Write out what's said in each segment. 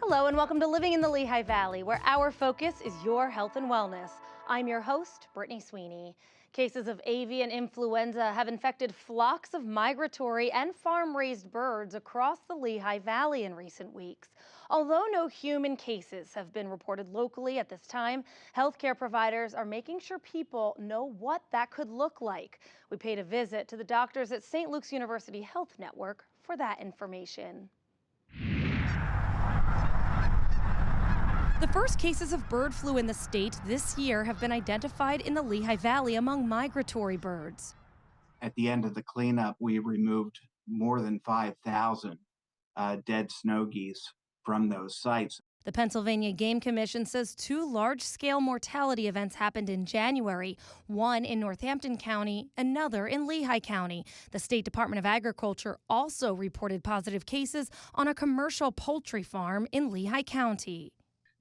Hello and welcome to Living in the Lehigh Valley, where our focus is your health and wellness. I'm your host, Brittany Sweeney. Cases of avian influenza have infected flocks of migratory and farm-raised birds across the Lehigh Valley in recent weeks. Although no human cases have been reported locally at this time, healthcare providers are making sure people know what that could look like. We paid a visit to the doctors at St. Luke's University Health Network for that information. The first cases of bird flu in the state this year have been identified in the Lehigh Valley among migratory birds. At the end of the cleanup, we removed more than 5,000 dead snow geese from those sites. The Pennsylvania Game Commission says two large-scale mortality events happened in January, one in Northampton County, another in Lehigh County. The State Department of Agriculture also reported positive cases on a commercial poultry farm in Lehigh County.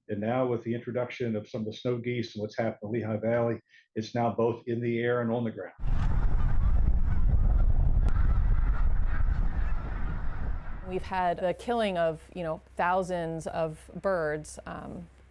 And now with the introduction of some of the snow geese and what's happened in the Lehigh Valley, it's now both in the air and on the ground. We've had the killing of, thousands of birds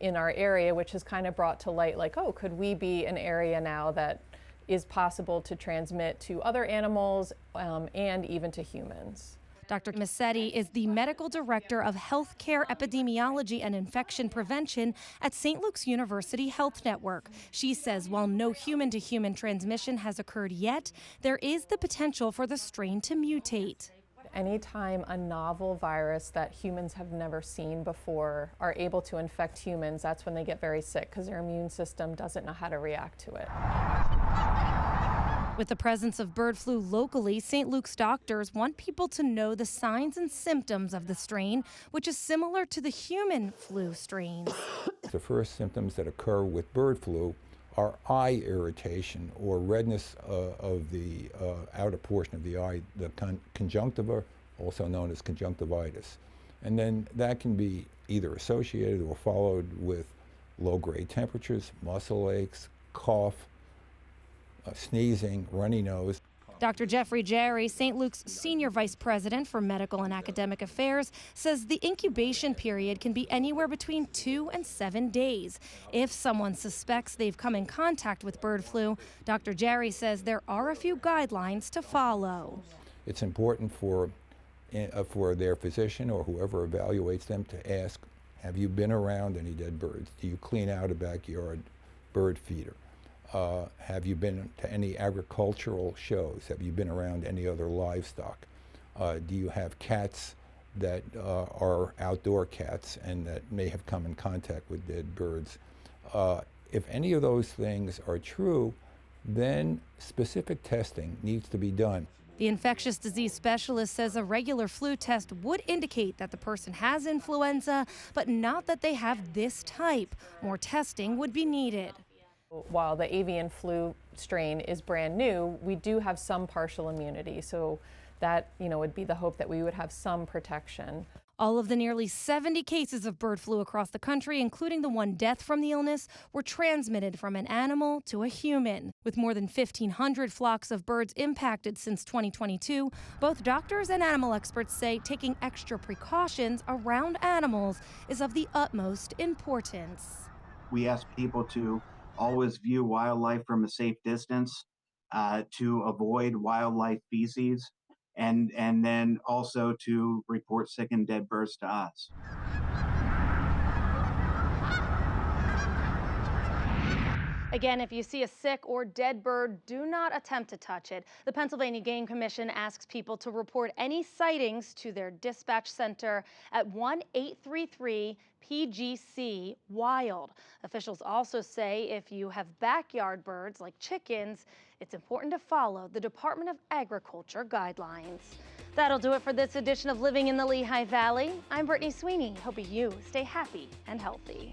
in our area, which has kind of brought to light, like, oh, could we be an area now that is possible to transmit to other animals and even to humans? Dr. Massetti is the medical director of healthcare epidemiology and infection prevention at St. Luke's University Health Network. She says while no human-to-human transmission has occurred yet, there is the potential for the strain to mutate. Anytime a novel virus that humans have never seen before are able to infect humans, that's when they get very sick because their immune system doesn't know how to react to it. With the presence of bird flu locally, St. Luke's doctors want people to know the signs and symptoms of the strain, which is similar to the human flu strains. The first symptoms that occur with bird flu are eye irritation or redness of the outer portion of the eye, the conjunctiva, also known as conjunctivitis. And then that can be either associated or followed with low-grade temperatures, muscle aches, cough, sneezing, runny nose. Dr. Jeffrey Jerry, St. Luke's Senior Vice President for Medical and Academic Affairs, says the incubation period can be anywhere between 2 and 7 days. If someone suspects they've come in contact with bird flu, Dr. Jerry says there are a few guidelines to follow. It's important for their physician or whoever evaluates them to ask, have you been around any dead birds? Do you clean out a backyard bird feeder? Have you been to any agricultural shows? Have you been around any other livestock? Do you have cats that are outdoor cats and that may have come in contact with dead birds? If any of those things are true, then specific testing needs to be done. The infectious disease specialist says a regular flu test would indicate that the person has influenza, but not that they have this type. More testing would be needed. While the avian flu strain is brand new, we do have some partial immunity. So that, would be the hope that we would have some protection. All of the nearly 70 cases of bird flu across the country, including the one death from the illness, were transmitted from an animal to a human. With more than 1,500 flocks of birds impacted since 2022, both doctors and animal experts say taking extra precautions around animals is of the utmost importance. We ask people to always view wildlife from a safe distance, to avoid wildlife feces, and then also to report sick and dead birds to us. Again, if you see a sick or dead bird, do not attempt to touch it. The Pennsylvania Game Commission asks people to report any sightings to their dispatch center at 1-833-PGC-WILD. Officials also say if you have backyard birds like chickens, it's important to follow the Department of Agriculture guidelines. That'll do it for this edition of Living in the Lehigh Valley. I'm Brittany Sweeney, hoping you stay happy and healthy.